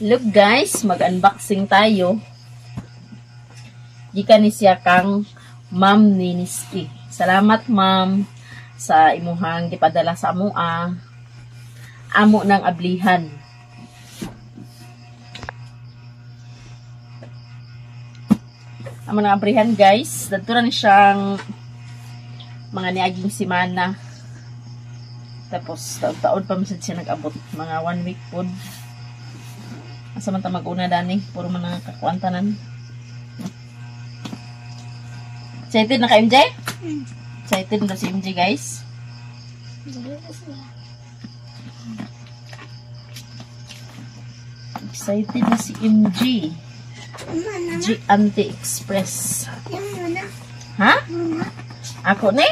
Look guys, mag-unboxing tayo. Gikan ni siya kang Ma'am Niniski. Salamat ma'am sa imuhang gipadala sa amoa. Amo ng ablihan. Amo ng ablihan guys. Dadto na ni siyang mga niaging simana. Tapos taon pa masad siya nag-abot. Mga 1 week pod. Asa man ta mag-una dani, puro man nakakuantanan. Excited na ka MJ? Excited na si MJ guys. Excited na si MJ. G Anti-Express. Ha? Ako ni?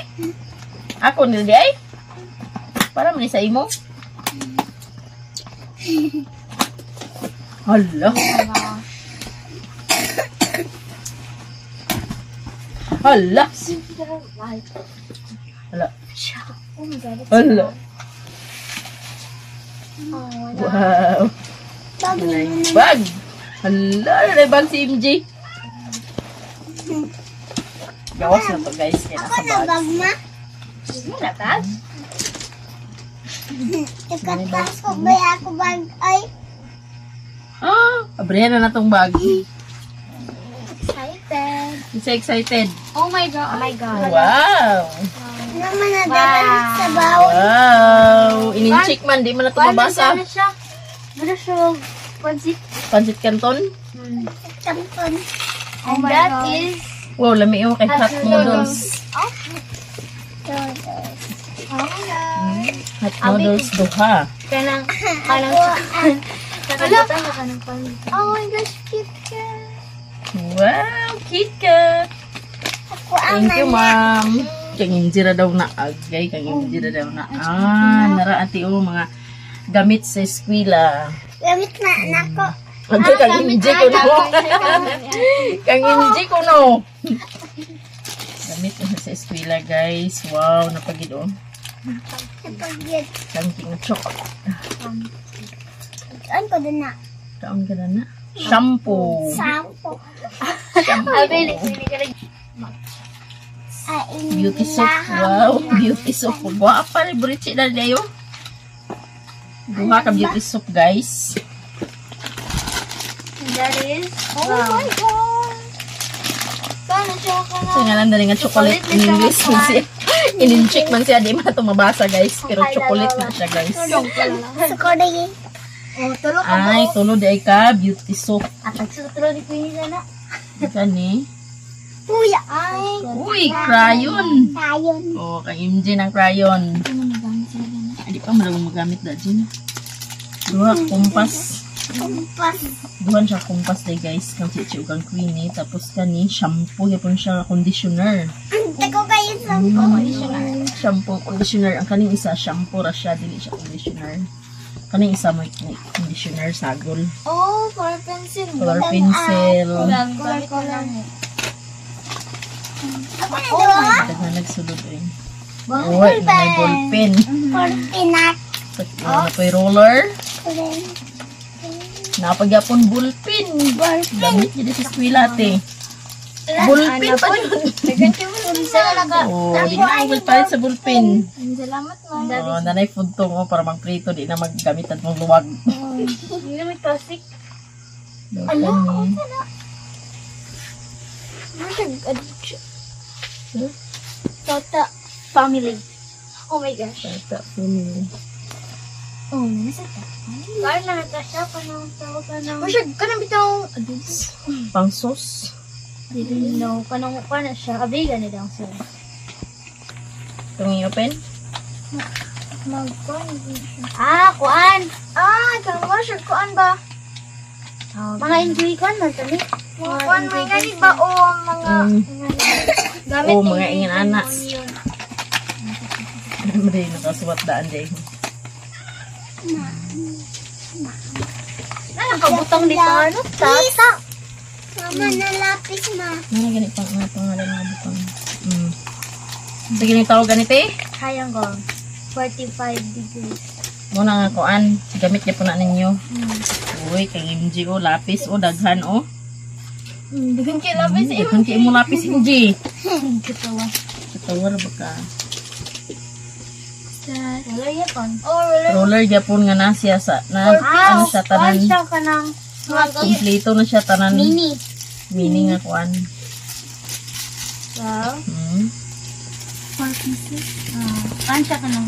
Ako ni di ay? Para man sa imo? Hala. Hala. Hala. Hala. Wow. Bag. Hala. Hala bag si MJ. Gawas na to guys. Ako na bag ma. Natas? Ikatas ko ba ako bag ay? Abrihan na tong bag. Excited. Isa excited. Oh my god. Oh my god. Wow. Naman na dalan sa bawon. Wow. Ininchik man, di man na ito mabasa. Ano siya? Ano siya? Pansit. Pansit Canton. Tampon. Oh my god. Is Wow, lami yung kay hot noodles. Hot noodles duha. kanang kakalimutan ka kanang pansit. Oh my gosh, cute ka. Wow, KitKat. Ako ang Thank you, ma'am. Kang injira daw na agay, kang injira daw na. Nara ati o mga gamit sa eskwela. gamit na nako. Agay, kang inji ko no. Kang inji ko no. Gamit na sa eskwela, guys. Wow, napagid o. Napagyan. Tangking chocolate. Ano ko doon na? Kaon ka na na. Shampoo. Sampo. Abi, hindi ka rin. Beauty soap. Wow, beauty soap. Guwapa ni Burichi na dayo. Duha ka beauty soap, guys. And that is, Oh my God. paano siya ka na? So, nga lang na nga chocolate in English. Ininchik man siya. Di man ito mabasa, guys. Pero chocolate na siya, guys. Sa Korea. Oh, tulog ka ba? Ay, tulod ay ka. Beauty soap. At nagsutulog ko yun na. Gani. Puya. Ay, Uy, crayon. Tayon. Oh, kay MJ ng crayon. ano nagamit sila na? Hindi pa maraming magamit na dyan. Duha, kumpas. Kumpas. Duhan siya kumpas day, guys. Kang chichi o kang queenie. Tapos kani, shampoo. Yapon siya conditioner. Tako kayo sa Shampoo, conditioner. Ang kaning isa, shampoo ra siya. Dili siya conditioner. Kaning isa, may conditioner, sagol. Oh, color pencil. Color pencil. Color. Ako na doon. Daghan nagsulod eh. Uy, may ballpen. For pinat. Napoy roller. Napagyapon ballpen. Gamit niya sa eskwela ate. Ballpen pa yun. Oh, di na ako palit sa ballpen. Salamat mo. Oh, nanay food tong oh, para magprito, di na maggamit at mong luwag. Hindi na may plastic. Kani. Tota family. Oh my gosh. Tata family. Oh, nasa ta. Kaya na natasya pa nang tawag ka nang. Masyag ka nang bitang adults. Pang sauce. Didn't know. Kanang pa na siya. Abiga na daw siya. Itong i-open. Magkuhan din siya. Kuan. Kang masyag kuan ba? Mga enjoy kuan man tani. Mga kuan may ganit ba o mga gamit Oh, mga ingin anak. Mari nakasuwat daan day. Nakabutang dito ano? Tata. Mama na lapis ma. Ano ganit pang nga pangalan nga butang. Sige ni tawag ganit eh. Hayang ko. 45 degrees. Muna nga kuan, gamit niya po na ninyo. Uy, kay MG o, lapis o, daghan o. Daghan kay lapis Daghan kay mo lapis MG. Katawa. Katawar ba ka? Roller yapon. Oh, roller. Roller gyapon nga na siya sa, na, ano siya tanan. Siya ka ng Kompleto na siya tanan. mini. Mini nga kuan. Wow. 4 pieces. Kansya ka ng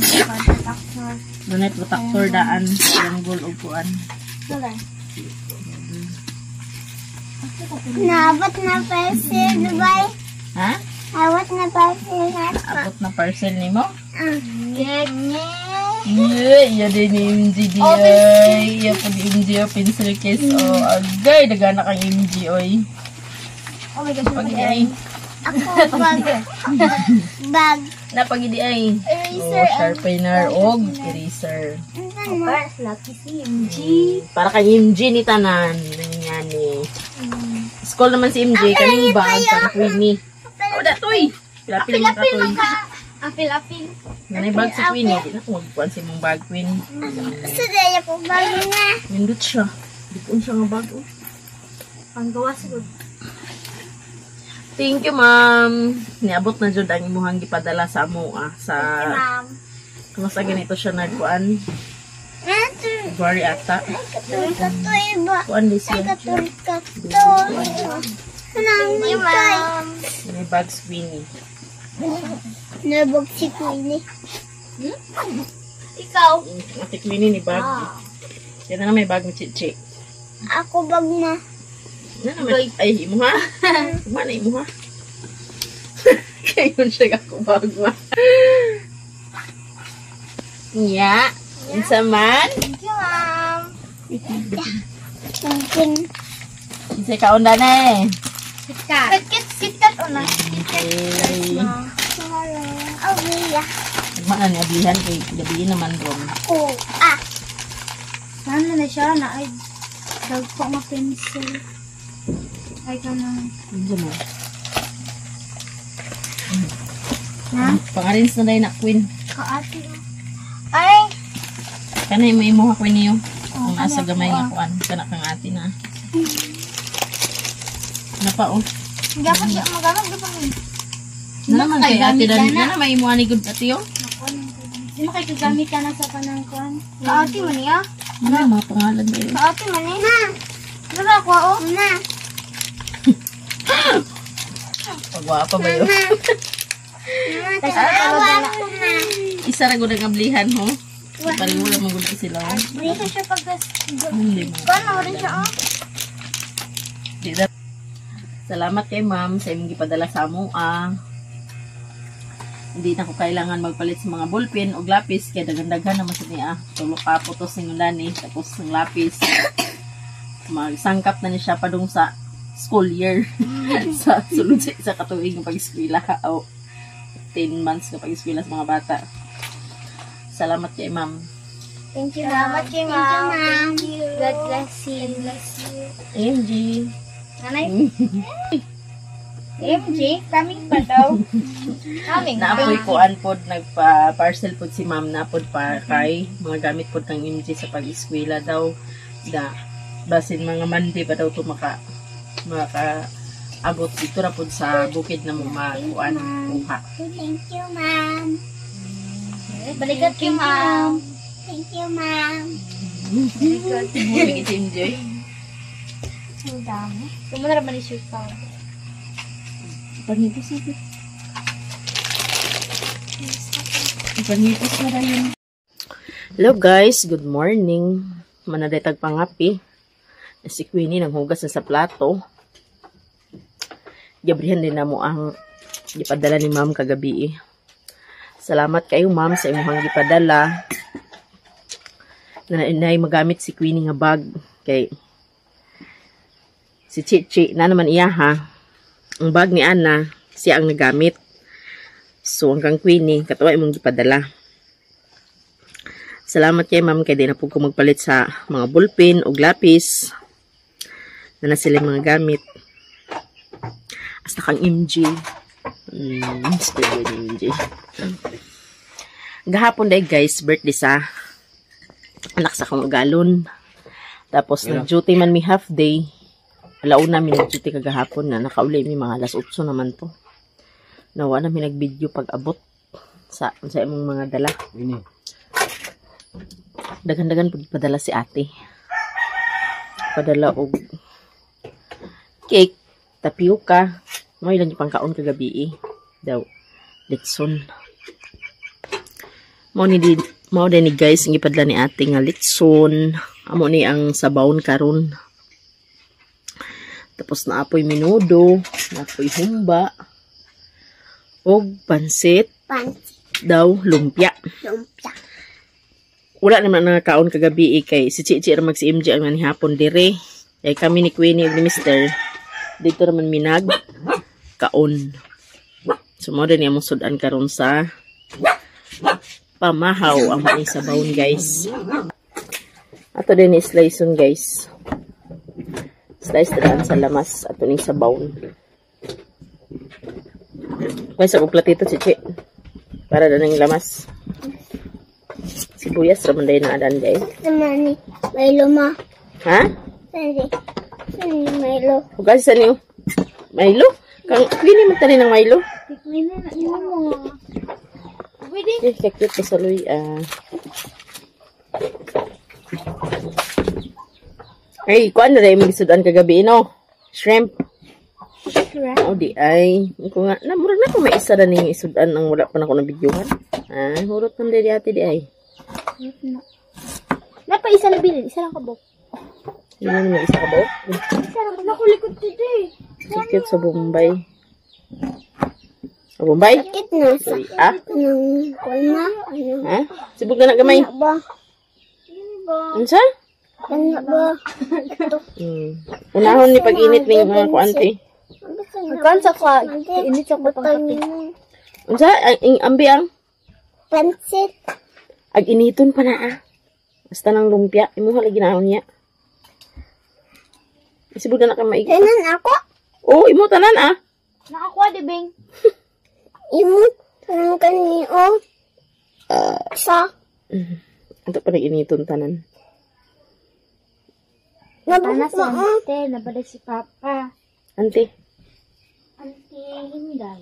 factor. Dunay protector daan, yung gold o kuan. Roller. Nabot na parcel, Dubai. Ha? Nabot na parcel na. Abot na parcel nimo? Yeah. Iya din ni MG di ay. Iya po di MG o pencil case o. Agay, nagana kang MG oy. Oh my gosh. Pag ay. Ako bag. Napag di ay. Eraser. Sharpener o eraser. Lucky si MG. Para kay MG ni tanan. Nangyani ni. School naman si MG. Kaning bag. Para Queenie. O datoy. Pilapil mo katoy. Apil-apil. Nanay bag si Queenie. Di na kung magpuan si mong bag Queen. Sudaya ko bag na. Mindot siya. Di po siya nga bag. Oh. Panggawa siguro. Thank you, ma'am. Niabot na dyan ang imuhang gipadala sa amo, sa... Ma'am. Kamusta ganito siya nagkuan? February ata. Katoy ba? Kuan this year. Katoy. Thank you, ma'am. May bag Sweeney. Nabog si Queenie. Ikaw. Ate Queenie ni bag. Yan na may bag ni Chichi. Ako bag na. Yan naman. Ay, imo ha? Mana imo ha? Kayon siya ako bag ma. Nya. Insa man? Thank you, ma'am. Mungkin. Isa kaon na eh. KitKat. KitKat o na? Okay. Oh, yeah. Mana ni ablihan kay gabi naman ron. Oh, Saan na siya na ay dagpo nga pencil. Ay ka na. Diyan mo. Ha? Pangarins na dahil na Queen. Kaati. Ay! Kanay may imuha Queen niyo. Oh, Ang asa ano gamay po, nga kuan. Kana kang ate na. Napa oh. Hindi ako siya magamag. Di ba mo? Naman kay ate gamit dan. ka na. Na may imuha ni good ate yo. Hindi mo kayo gagamit ka na sa panangkuan. Kaati man niya? Ano mga pangalan ba yun? Kaati man niya? Dala ako o? na. Pagwapa ba yun? Awa ko na. Isa ra gud ang ablihan ho. Pareho lang magud sila. Oh. Hindi ko siya pagkas... Hindi mo. Kuan mo rin siya o? Di na. Salamat kay ma'am sa imong gipadala sa amo. Hindi na ko kailangan magpalit sa mga ballpen o lapis kaya daghan-daghan naman sa niya. Tulo ka putos ng ulani tapos ng lapis. Magsangkap na ni siya padung sa school year. Sa sulod sa katuig ng pag-eskwela o 10 months na pag-eskwela sa mga bata. Salamat kay ma'am. Thank you, ma'am. Salamat kay ma'am. Thank you. God bless you. Bless you. MG. Nanay? MG? Coming pa daw. Coming. Naapoy ko anpod nagpa-parcel pod si ma'am napod pa kay mga gamit pod kang MG sa pag-eskwela daw da basin mga Monday pa daw to maka abot dito ra pod sa bukid na mo makuan kuha. Thank you, ma'am. Balikat kay ma'am. Thank you, ma'am. Balikat. Muli si MJ. Ang dami. Kumunara ba ni Sir Paul? Panipos ito. Panipos na rin. Hello guys, good morning. Manadetag pangapi. Si Queenie nang hugas na sa plato. Gabrihan din na mo ang gipadala ni ma'am kagabi. Salamat kayo ma'am sa imong gipadala. Na magamit si Queenie nga bag kay si Chichi na naman iya ha. Ang bag ni Ana siya ang nagamit. So hanggang Queenie katuwa imong gipadala. Salamat kay ma'am kay di na po ko magpalit sa mga ballpen o lapis na sila mga gamit. Hasta kang MJ. MJ. Gahapon dahil guys, birthday sa anak sa kong galon. Tapos nag-duty man mi half day. Alauna mi nag-duty kagahapon na nakauli mi mga alas 8 naman to. Nawa na mi nag-video pag abot sa imong mga dala. Dagan-dagan pag padala si ate. Padala og cake, tapioca, mo ilang pang kaon kagabi daw. Litson. Mao ni guys ang ipadla ni ate nga litson. Amo ni ang sabawon karon. Tapos naapoy minudo, naapoy humba, og pansit, daw lumpia. Wala naman nakaon kagabi kay si Chichi ra mag si MJ ang manihapon dire. Kay kami ni Queenie ug ni Mr. Dito naman minag kaon. So mo din yung sudan karon sa pamahaw ang mga sabawon guys. Ato din ni slice guys. Slice daan sa lamas ato ning sabawon. Kaya sa platito Chichi para na ning lamas. Sibuyas raman day na adan day. Naman ni Milo ma. Ha? Sani Milo. Hugas sa niyo. Milo? Kang Queenie man tani ng Milo. Queenie na niyo mo. Pwede. Kakit ka sa luy. Ay, kuan na rin magisudan kagabi, no? Shrimp. O di ay. Ko nga, murag na ko may isa na ning isudan ang wala pa na ko na videohan. Hurot nam diri ate di ay. Napa isa na bilin, isa lang kabok. Yun na may isa ka ba? Isa lang nakulikot dito eh. Kakit sa Bombay. Sa Bombay? Sakit na sa Sorry, ah? ng kulma. Ano Ha? Sibog na gamay. ba? Unsa? Ano ba? Unahon ni pag-init ning mga kuante. Magkaan sa ka, init sa kutang kape. Unsa? Ang ambiang? Pansit. Ag initon pa na Basta ng lumpia. Imuha lagi na niya. Sibog na maigi. Tanan ako. Oo, imo tanan Nakakuha di bing. Imo. Tanan kaniyo. Sa. Ito pa initon tanan. Ana si Nabukma. ante, nabalik si papa. Ante. Ante, hinday.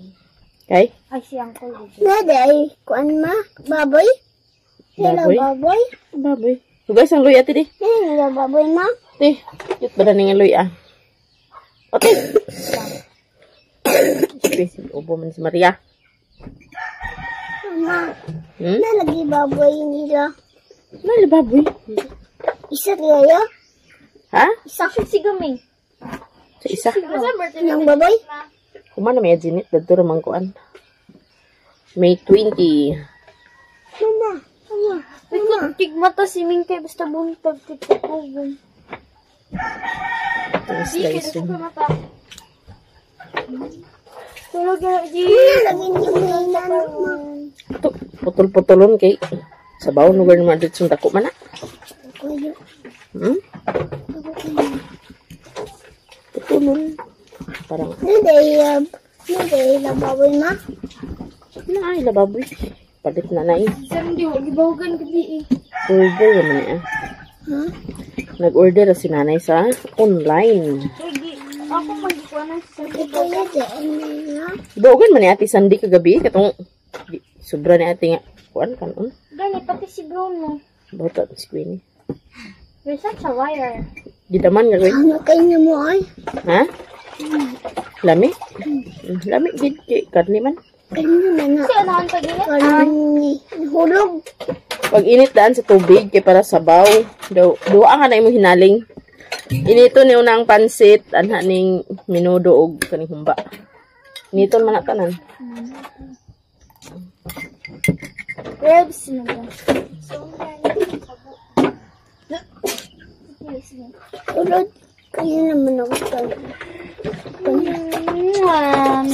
Kay? Ay, si uncle dito. Naday. Kuan ma. Baboy. Hello Baboy? baboy. Baboy. Hugas ang luy ate di. Hello baboy ma. Te, cute ba na nga luy Ote. Sige, ubo man si Maria. Mama. Nalagi baboy nila. Nali baboy. Isa kaya? Ha? Isa. Si Gaming. Sa isa. Ng baboy? Kumana may adjinit. Dito ramang kuan. May 20. Mama. Mama. Ikaw, tigmata si Mingkay basta buntag titapugong. Ito slice yun. Tulog na, G. Nalagi niyo na ma. Ito, putol-putulon kay sabaw lugar naman dito sa dako man Putulon. Parang Naday na baboy ma. ay lababoy. Palit na na Saan di, huwag ibawagan gabi eh. Order naman Ha? Nag-order na si nanay sa online. Sige, ako magkuha ng sarili. Ito na dyan na. Dogan man ni ate Sandy kagabi. Katong sobra ni ate nga. Kuan kanon. Gani, pati si Bruno. Bata si Queenie. You're such a liar. Gidaman nga Queenie. Ano kayo na mo ay? Ha? Lami? Lami gid kay karni man. Kanina na na. Kasi anahan pa gini? Kanini. Hulog. Pag init daan sa tubig kay para sabaw. Duwa ka na imong hinaling. Inito ni unang pansit anha ning minudo og kaning humba. Initon man na tanan. Ribs na ba? Hulog. Kanina naman ako tayo.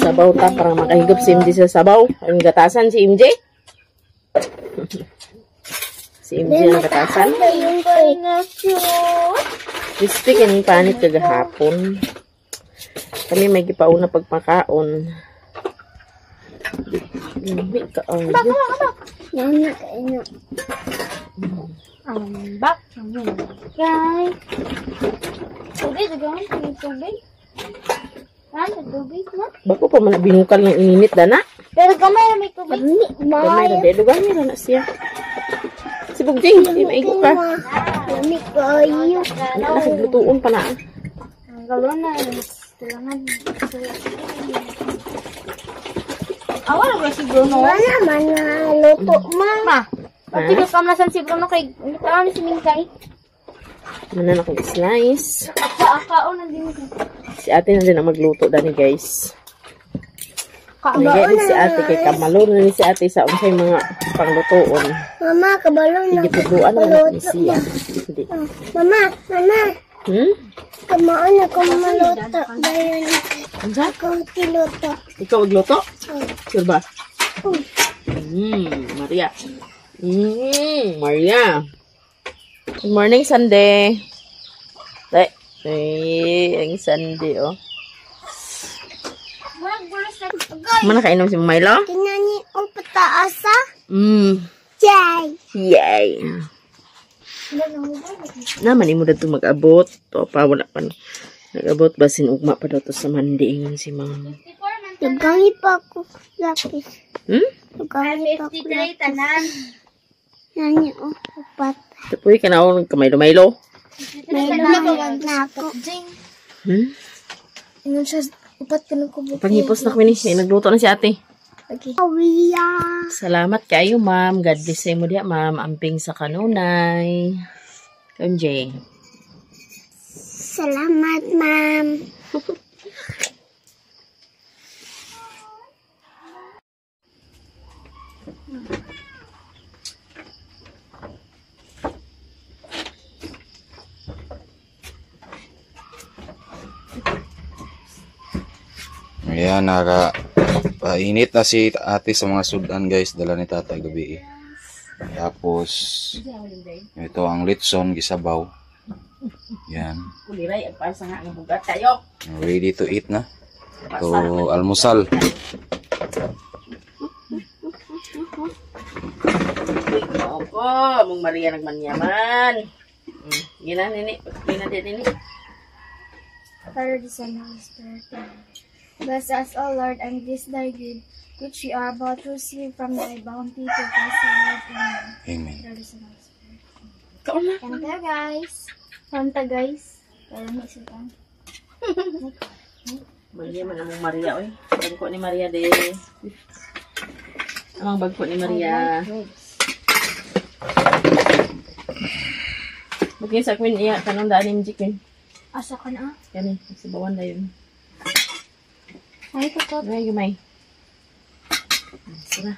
Sabaw ta parang makahigop si MJ sa sabaw. Ang gatasan si MJ. Si MJ ang gatasan. Ayun ko eh. Crispy kaning panit kagahapon. Kami may gipauna pagpakaon. Lami ka ay. Yan na kayo na. Back. Guys. Tubig, gagawin. Tubig. Tubig na. Bako pa man binukal ng init dana. Pero gamay na may tubig. Gamay ra de dugan mi na siya. Si Bugjing, di maigo ka. Lami kayo. Ana sa lutuon pa na. Ang galo na. Kailangan. Awan ba si Bruno? Wala man na luto, ma. Ma. Pati ko kamlasan si Bruno kay ano ni si Mingkay. Mana na kong slice. Kaon na din ko. Si ate na din ang magluto dani guys. Nagay si ate kay kamalo na ni si ate sa unsay mga panglutoon. Mama, kabalo na. Sige tuduan naman ni siya. Hindi. Mama. Kamaan ako maluto. Dayon Unsa? ako tiluto. Ikaw magluto? Oh. Sure ba? Maria. Maria. Good morning, Sunday. Ang Sunday, oh. Mana kainom si Milo? Tinani o pataasa. Yay. Yay. Naman imo dito mag-abot. O pa, wala pa. Nag-abot basin ugma pa daw to sa mandiingon si ma'am. Naggangi pa ako lapis. Naggangi pa ako MST3 lapis. tanan. Nani o upat. Tapoy ka na ako kamay-Milo. May naman na ako. Ingon siya upat ka nang kubo. Pangipos na ko ni. Nagluto na si ate. Okay. Awiya. Salamat kayo, ma'am. God bless mo diya, ma'am. Amping sa kanunay. MJ. Salamat, ma'am. Ayan, painit na si ate sa mga sudan guys. Dala ni tatay gabi. Tapos, ito ang litson, gisabaw. Yan. Kuliray, ang pasa nga ng bugat kayo. Ready to eat na. To almusal. Opo, mong Maria nagmanyaman. Gina, nini. Gina din, nini. Father, the Son, Holy Spirit. Bless us, O Lord, and this thy gift, which we are about to receive from thy bounty to pass our life. Amen. Father, the Son, Holy Spirit. Ikaw na. Kanta, guys. Kanta, guys. Kaya may sultan. Maria man ang Maria, oy. Bagko ni Maria de. Amang bagko ni Maria. Bukay sa Queen iya kanong daan ni Jikin. Asa ka na? Kani, sa bawan na yun. Ay, kakot. Ay, gumay. Sira.